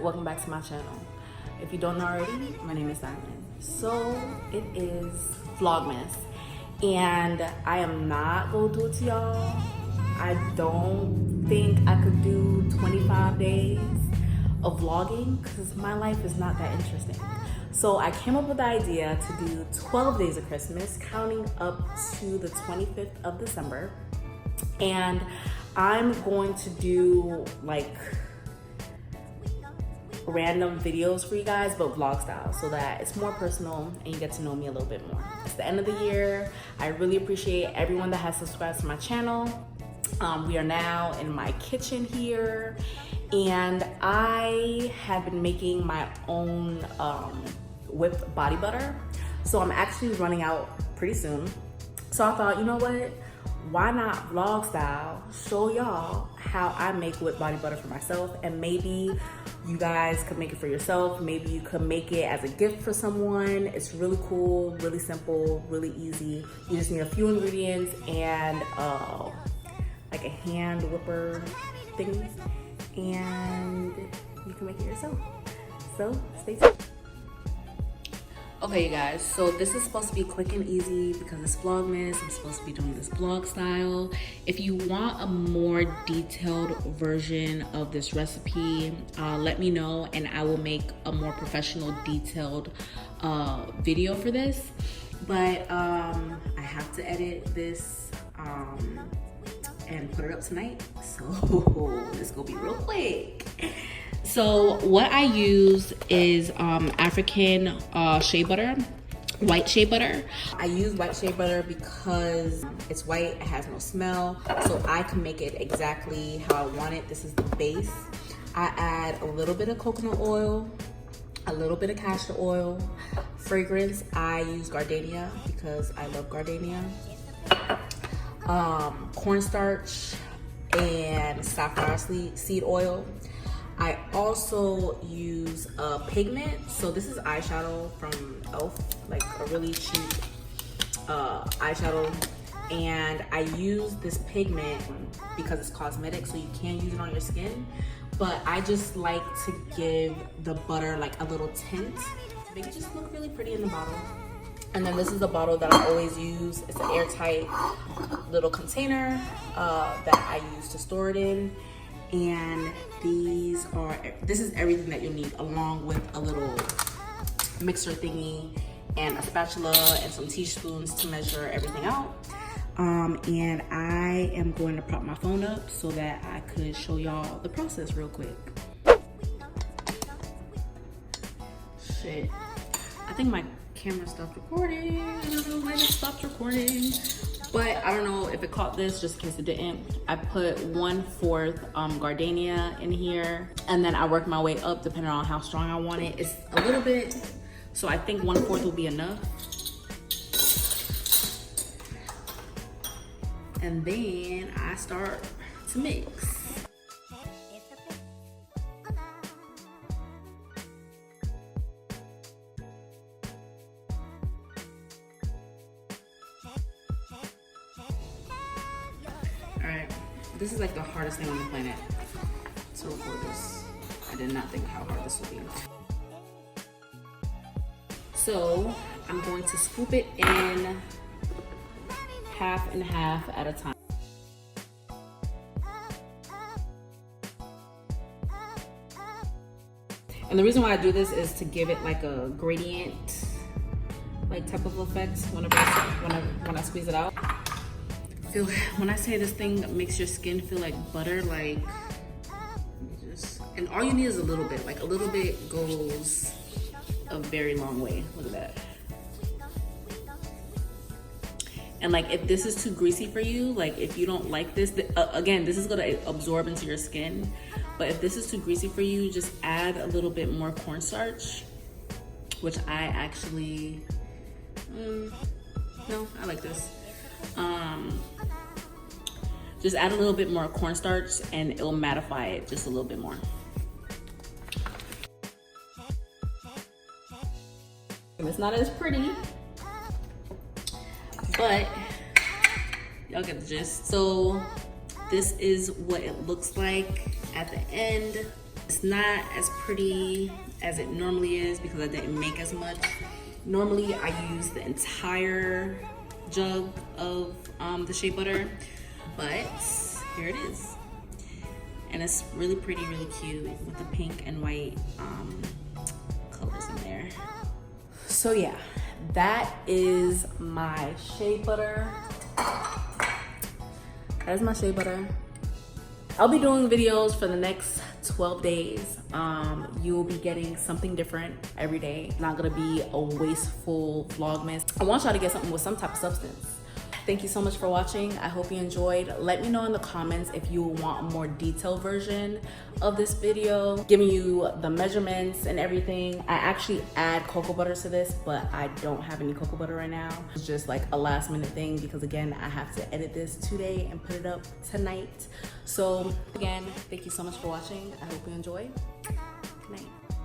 welcome back to my channel. If you don't know already, my name is Diamond. So it is Vlogmas, and I am not gonna do it to y'all. I don't think I could do 25 days of vlogging because my life is not that interesting. So I came up with the idea to do 12 days of Christmas, counting up to the 25th of December. And I'm going to do like random videos for you guys, but vlog style, so that it's more personal and you get to know me a little bit more. It's the end of the year. I really appreciate everyone that has subscribed to my channel. We are now in my kitchen here, and I have been making my own whipped body butter. So I'm actually running out pretty soon. So I thought, you know what? Why not vlog style show y'all how I make whipped body butter for myself, and maybe you guys could make it for yourself. Maybe you could make it as a gift for someone. It's really cool, really simple, really easy. You just need a few ingredients and like a hand whipper thingy, and you can make it yourself. So stay tuned. Okay, you guys, so this is supposed to be quick and easy because it's Vlogmas. I'm supposed to be doing this vlog style. If you want a more detailed version of this recipe, let me know and I will make a more professional, detailed video for this. But I have to edit this and put it up tonight, so this gonna be real quick. So what I use is African shea butter, white shea butter. I use white shea butter because it's white, it has no smell, so I can make it exactly how I want it. This is the base. I add a little bit of coconut oil, a little bit of castor oil. Fragrance, I use gardenia because I love gardenia. Cornstarch and safflower seed oil. I also use a pigment. So this is eyeshadow from e.l.f., like a really cheap eyeshadow. And I use this pigment because it's cosmetic, so you can use it on your skin. But I just like to give the butter like a little tint to make it just look really pretty in the bottle. And then this is the bottle that I always use. It's an airtight little container that I use to store it in. And this is everything that you'll need, along with a little mixer thingy and a spatula and some teaspoons to measure everything out. And I am going to prop my phone up so that I could show y'all the process real quick. Shit, I think my camera stopped recording. I don't know why it stopped recording, but I don't know if it caught this, just in case it didn't. I put 1/4 gardenia in here, and then I work my way up depending on how strong I want it. It's a little bit, so I think 1/4 will be enough. And then I start to mix. Alright, this is like the hardest thing on the planet to record this. I did not think how hard this would be. So I'm going to scoop it in half and half at a time. And the reason why I do this is to give it like a gradient like type of effect when I squeeze it out. When I say this thing makes your skin feel like butter, like and all you need is a little bit. Like a little bit goes a very long way. Look at that. And like if this is too greasy for you, like if you don't like this, again, this is gonna absorb into your skin. But if this is too greasy for you, just add a little bit more cornstarch, which I actually, no, I like this. Just add a little bit more cornstarch and it'll mattify it just a little bit more. And it's not as pretty, but y'all get the gist. So this is what it looks like at the end. It's not as pretty as it normally is because I didn't make as much. Normally I use the entire jug of the shea butter, but here it is. And it's really pretty, really cute with the pink and white colors in there. So yeah, that is my shea butter. That is my shea butter. I'll be doing videos for the next 12 days. You will be getting something different every day. It's not gonna be a wasteful Vlogmas. I want y'all to get something with some type of substance. Thank you so much for watching. I hope you enjoyed. Let me know in the comments if you want a more detailed version of this video, giving you the measurements and everything. I actually add cocoa butter to this, but I don't have any cocoa butter right now. It's just like a last minute thing because again, I have to edit this today and put it up tonight. So again, thank you so much for watching. I hope you enjoy. Good night.